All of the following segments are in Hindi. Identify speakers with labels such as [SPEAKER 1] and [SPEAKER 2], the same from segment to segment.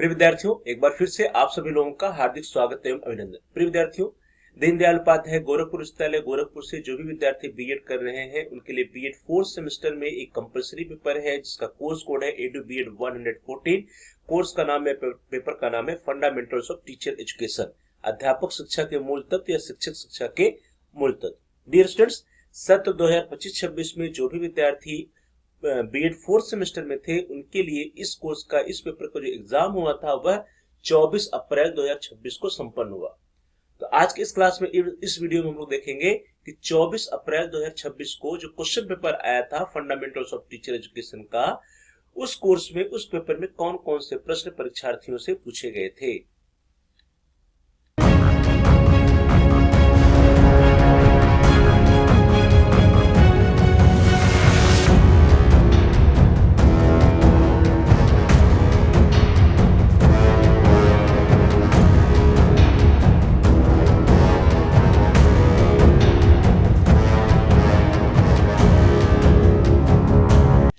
[SPEAKER 1] प्रिय विद्यार्थियों, एक बार फिर से आप सभी लोगों का हार्दिक स्वागत एवं अभिनंदन। प्रिय विद्यार्थियों, दीनदयाल उपाध्याय गोरखपुर विश्वविद्यालय गोरखपुर से जो भी विद्यार्थी बीएड कर रहे हैं उनके लिए बीएड 4th सेमेस्टर में एक कंपलसरी पेपर है जिसका कोर्स कोड है एडू बीएड 114। कोर्स का नाम है, पेपर का नाम है फंडामेंटल्स ऑफ टीचर एजुकेशन, अध्यापक शिक्षा के मूल तत्व या शिक्षक शिक्षा के मूल तत्व। डियर स्टूडेंट्स, सत्र 2025-26 में जो भी विद्यार्थी बीएड 4th सेमेस्टर में थे उनके लिए इस कोर्स का, इस पेपर का जो एग्जाम हुआ था वह 24 अप्रैल 2026 को संपन्न हुआ। तो आज के इस क्लास में, इस वीडियो में हम लोग देखेंगे कि 24 अप्रैल 2026 को जो क्वेश्चन पेपर आया था फंडामेंटल्स ऑफ टीचर एजुकेशन का, उस कोर्स में, उस पेपर में कौन कौन से प्रश्न परीक्षार्थियों से पूछे गए थे।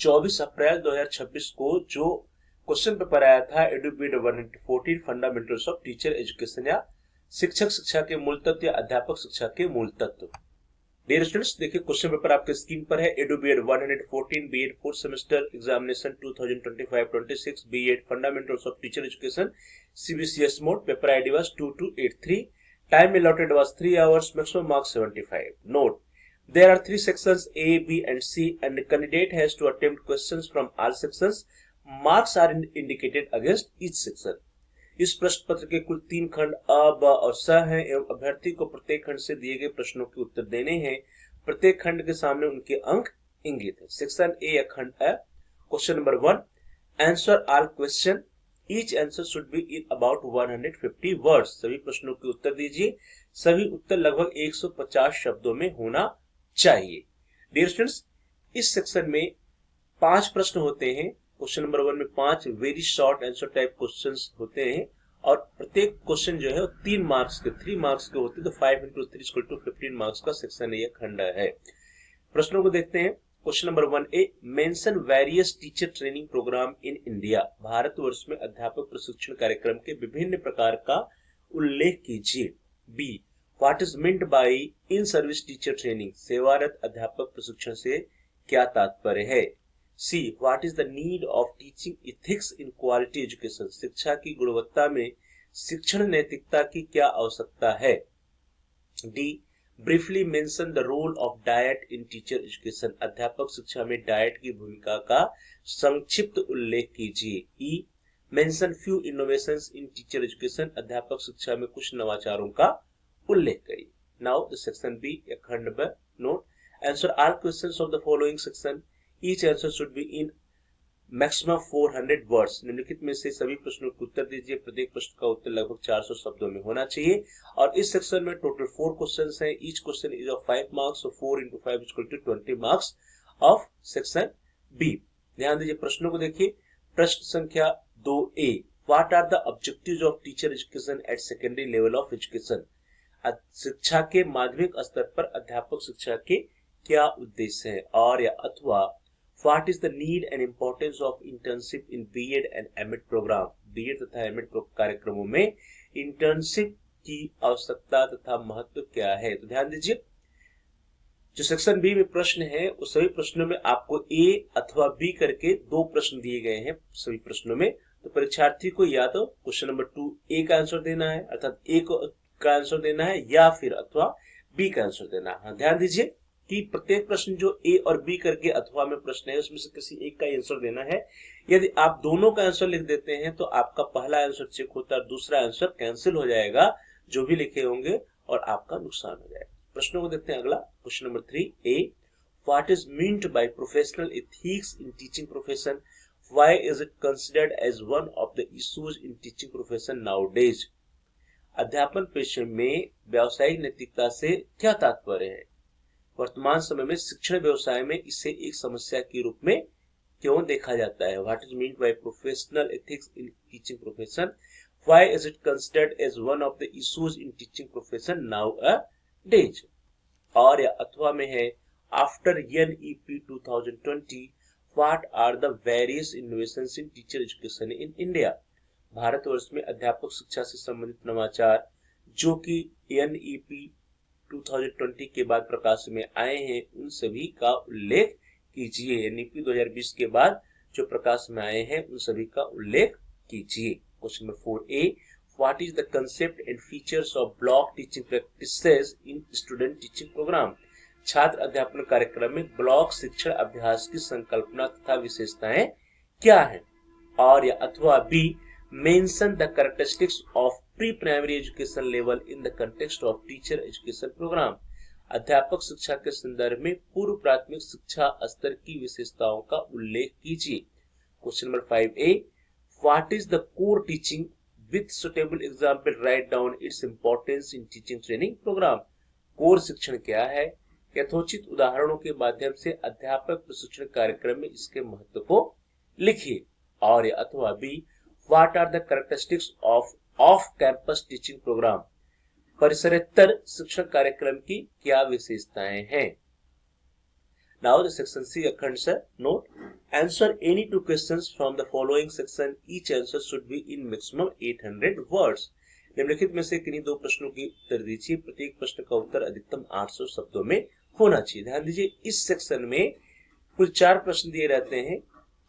[SPEAKER 1] 24 अप्रैल 2026 को जो क्वेश्चन पेपर आया था EDU B Ed 114 fundamentals of teacher education या शिक्षक शिक्षा के मूल तत्व या अध्यापक शिक्षा के मूल तत्व। डियर स्टूडेंट्स, देखिए क्वेश्चन पेपर आपके स्क्रीन पर है। EDU B Ed 114 B Ed 4th semester examination 2025-26 B Ed fundamentals of teacher education CBCS mode. Paper ID was 2283। Time allotted was 3 hours, maximum marks 75. Note: there are 3 sections A, B and C and the candidate has to attempt questions from all sections. Marks are indicated against each section. इस प्रश्न पत्र के कुल 3 खंड अ, ब और स हैं एवं अभ्यर्थी को प्रत्येक खंड से दिए गए प्रश्नों के उत्तर देने हैं। प्रत्येक खंड के सामने उनके अंक इंगित है। सेक्शन ए या खंड अ, question number 1, answer all question, each answer should be in about 150 words. सभी प्रश्नों के उत्तर दीजिए। सभी उत्तर लगभग 150 शब्दों में होना चाहिए। डियर स्टूडेंट्स, इस सेक्शन में 5 प्रश्न होते हैं। क्वेश्चन नंबर 1 में 5 very short answer type questions होते हैं और प्रत्येक क्वेश्चन जो है 3 मार्क्स के होते हैं। तो 5 × 3 = 15 मार्क्स का सेक्शन या खंड है। प्रश्नों को देखते हैं। Question number 1A, mention various teacher training programme in India. भारतवर्ष में अध्यापक प्रशिक्षण कार्यक्रम के विभिन्न प्रकार का उल्लेख कीजिए। B, what is meant by in service teacher training. सेवारत अध्यापक प्रशिक्षण से क्या तात्पर्य है। C, what is the need of teaching ethics in quality education. शिक्षा की गुणवत्ता में शिक्षण नैतिकता की क्या आवश्यकता है। D, briefly mention the role of DIET in teacher education. अध्यापक शिक्षा में डाइट की भूमिका का संक्षिप्त उल्लेख कीजिए। ई, mention few innovations in teacher education. अध्यापक शिक्षा में कुछ नवाचारों का उल्लेख करिए। नाउ द सेक्शन बी या खंड ब। Note: answer all questions of the following section, each answer should be in maximum 400 words. निम्नलिखित में से सभी प्रश्नों के उत्तर दीजिए। प्रत्येक प्रश्न का उत्तर लगभग 400 शब्दों में होना चाहिए। और इस सेक्शन में टोटल 4 क्वेश्चंस हैं। Each question is of 5 marks, so 4 × 5 = 20 marks of section B. ध्यान दीजिए, प्रश्नों को देखिए। प्रश्न संख्या 2A, what are the objectives of teacher education at secondary level of education. शिक्षा के माध्यमिक स्तर पर अध्यापक शिक्षा के क्या उद्देश्य है। और या अथवा what is the need and importance of internship in B Ed and M Ed programme. B Ed तथा एमएड कार्यक्रमों में इंटर्नशिप की आवश्यकता तथा महत्व क्या है। तो ध्यान दीजिए, जो सेक्शन बी में प्रश्न है उस सभी प्रश्नों में आपको ए अथवा बी करके 2 प्रश्न दिए गए हैं सभी प्रश्नों में। तो परीक्षार्थी को या तो क्वेश्चन नंबर 2A का आंसर देना है, अर्थात ए का आंसर देना है, या फिर अथवा बी का आंसर देना है। हाँ, ध्यान दीजिए कि प्रत्येक प्रश्न जो ए और बी करके अथवा में प्रश्न है उसमें से किसी एक का आंसर देना है। यदि आप दोनों का आंसर लिख देते हैं तो आपका पहला आंसर चेक होता है, दूसरा आंसर कैंसिल हो जाएगा जो भी लिखे होंगे और आपका नुकसान हो जाएगा। प्रश्नों को देखते हैं। अगला question number 3A, what is meant by professional ethics in teaching profession. Why is it considered as one of the issues in teaching profession nowadays. अध्यापन पेशे में व्यावसायिक नैतिकता से क्या तात्पर्य है। वर्तमान समय में शिक्षण व्यवसाय में इसे एक समस्या के रूप में क्यों देखा जाता है। What is meant by professional ethics in teaching profession. Why is it considered as one of the issues in teaching profession nowadays. और या अथवा में है, after NEP 2020 what are the various innovations in teacher education in India. भारतवर्ष में अध्यापक शिक्षा से संबंधित नवाचार जो कि NEP 2020 के बाद प्रकाश में आए हैं उन सभी का उल्लेख कीजिए। NEP 2020 के बाद जो प्रकाश में आए हैं उन सभी का उल्लेख कीजिए। Question number 4A, what is the concept and features of block teaching practices in student teaching programme? छात्र अध्यापन कार्यक्रम में ब्लॉक शिक्षण अभ्यास की संकल्पना तथा विशेषताएं क्या है? और या अथवा B, mention the characteristics of pre primary education level in the context of teacher education programme. अध्यापक शिक्षा के संदर्भ में पूर्व प्राथमिक शिक्षा स्तर की विशेषताओं का उल्लेख कीजिए। Question number 5A, what is the core teaching with suitable example, write down its importance in teaching training programme. Core शिक्षण क्या है? यथोचित उदाहरणों के माध्यम से अध्यापक प्रशिक्षण कार्यक्रम में इसके महत्व को लिखिए। और अथवा B, what are the characteristics of campus teaching programme. परिसरेतर शिक्षण कार्यक्रम की क्या विशेषताएं हैं? Now the section C, अखंड sir note, answer any two questions from the following section. Each answer should be in maximum 800 words. निम्नलिखित में से किन्हीं दो प्रश्नों की उत्तर दीजिए। प्रत्येक प्रश्न का उत्तर अधिकतम 800 शब्दों में होना चाहिए। ध्यान दीजिए, इस सेक्शन में कुल 4 प्रश्न दिए रहते हैं।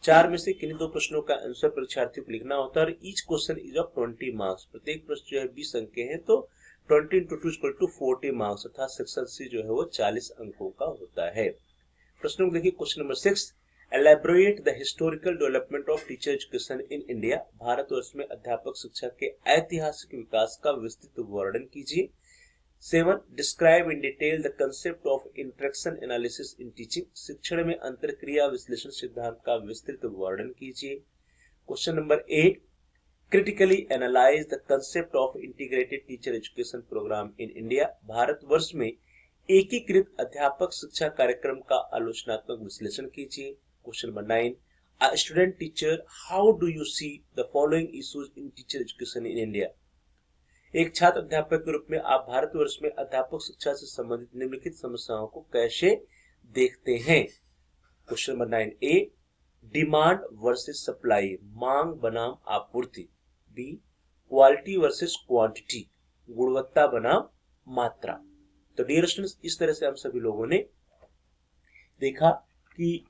[SPEAKER 1] 4 में से किन्हीं दो प्रश्नों का आंसर परीक्षार्थियों को लिखना होता है और each question is of 20 marks. प्रत्येक प्रश्न जो है 20 अंक के हैं, तो 20 × 2 = 40 मार्क्स अर्थात सेक्शन सी जो है वो 40 अंकों का होता है। प्रश्नों को देखिए। Question number 6, elaborate the historical development of teacher education in India. भारतवर्ष में अध्यापक शिक्षा के ऐतिहासिक विकास का विस्तृत वर्णन कीजिए। 7, describe in detail the concept of interaction analysis in teaching. शिक्षण में अंतरक्रिया विश्लेषण सिद्धांत का विस्तृत वर्णन कीजिए। Question number 8, critically analyse the concept of integrated teacher education programme in India. भारतवर्ष में एकीकृत अध्यापक शिक्षा कार्यक्रम का आलोचनात्मक विश्लेषण कीजिए। Question number 9, a student teacher, how do you see the following issues in teacher education in India. एक छात्र अध्यापक के रूप में आप भारतवर्ष में अध्यापक शिक्षा से संबंधित निम्नलिखित समस्याओं को कैसे देखते हैं? Question number 9A, demand versus supply, मांग बनाम आपूर्ति। B, क्वालिटी वर्सेस क्वांटिटी, गुणवत्ता बनाम मात्रा। तो डियर स्टूडेंट्स, इस तरह से हम सभी लोगों ने देखा कि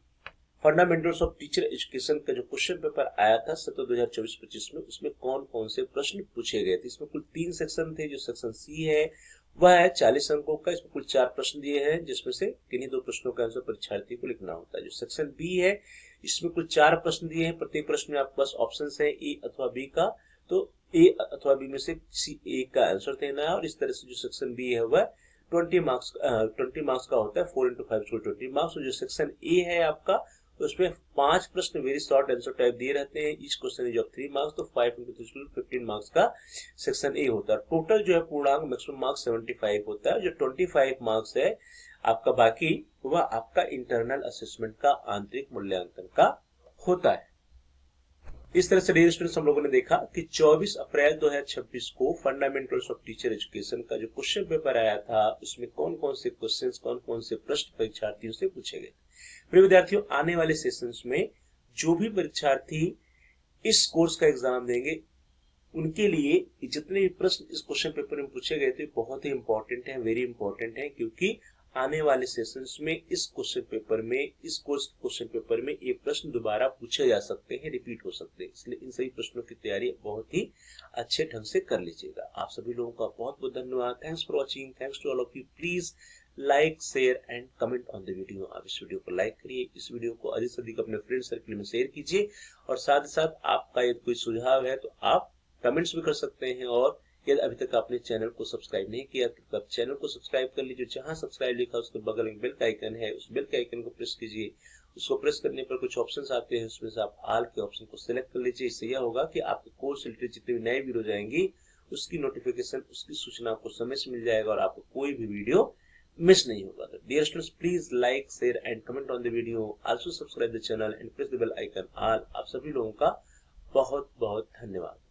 [SPEAKER 1] फंडामेंटल्स ऑफ टीचर एजुकेशन का जो क्वेश्चन पेपर आया था सत्र 2024-25 में, उसमें कौन कौन से प्रश्न पूछे गए थे। इसमें कुल 3 सेक्शन थे। जो सेक्शन सी है वह है 40 अंकों का। इसमें कुल 4 प्रश्न दिए हैं, जिसमें से किन्हीं 2 प्रश्नों का आंसर परीक्षार्थी को लिखना होता है। जो सेक्शन बी है, इसमें कुल 4 प्रश्न दिए हैं। प्रत्येक प्रश्न में आपके पास ऑप्शन है ए अथवा बी का, तो ए अथवा बी में से किसी एक का आंसर देना है। और इस तरह से जो सेक्शन बी है वह 20 मार्क्स का होता है। 4 × 5 = 20 मार्क्स। और जो सेक्शन ए है आपका, उसमें 5 प्रश्न वेरी शॉर्ट आंसर टाइप दिए रहते हैं। Each question is of 3 marks, तो 5 × 3 = 15 मार्क्स का सेक्शन ए होता है। टोटल जो है पूर्णांक मैक्सिमम मार्क्स 75 होता है। जो 25 मार्क्स है आपका बाकी, वह आपका इंटरनल असेसमेंट का आंतरिक मूल्यांकन का होता है। इस तरह से डियर स्टूडेंट्स, हम लोगों ने देखा कि 24 अप्रैल 2026 को फंडामेंटल्स ऑफ टीचर एजुकेशन का जो क्वेश्चन पेपर आया था, उसमें कौन कौन से क्वेश्चंस, कौन कौन से प्रश्न परीक्षार्थियों से पूछे गए। प्रिय विद्यार्थियों, आने वाले सेशंस में जो भी परीक्षार्थी इस कोर्स का एग्जाम देंगे, उनके लिए जितने भी प्रश्न इस क्वेश्चन पेपर में पूछे गए थे बहुत ही इंपॉर्टेंट है, वेरी इंपॉर्टेंट है, क्योंकि आने वाले सेशंस में इस क्वेश्चन पेपर में, इस कोर्स के क्वेश्चन पेपर में ये प्रश्न दोबारा पूछे जा सकते हैं, रिपीट हो सकते हैं। इसलिए इन सभी प्रश्नों की तैयारी बहुत ही अच्छे ढंग से कर लीजिएगा। आप सभी लोगों का बहुत बहुत धन्यवाद। Thanks for watching. Thanks to all of you. Please like, share and comment on the video. आप इस वीडियो को लाइक करिए, इस वीडियो को अधिक से अधिक अपने फ्रेंड सर्कल में शेयर कीजिए, और साथ ही साथ आपका यदि कोई सुझाव है तो आप कमेंट्स भी कर सकते हैं। और यदि अभी तक आपने चैनल को सब्सक्राइब नहीं किया तो आप चैनल को सब्सक्राइब कर लीजिए। जहां सब्सक्राइब लिखा उसके बगल में बेल का आइकन है, उस बेल के आइकन को प्रेस कीजिए। उसको प्रेस करने पर कुछ ऑप्शंस आते हैं, उसमें से आप ऑल के ऑप्शन को सिलेक्ट कर लीजिए। इससे यह होगा कि आपके कोर्स से रिलेटेड जितने भी नए वीडियो जाएंगी उसकी नोटिफिकेशन, उसकी सूचना आपको समय से मिल जाएगा और आपको कोई भी वीडियो मिस नहीं होगा। तो dear students, please like, share and comment on the video. Also subscribe the channel and press the bell icon all. आप सभी लोगों का बहुत बहुत धन्यवाद।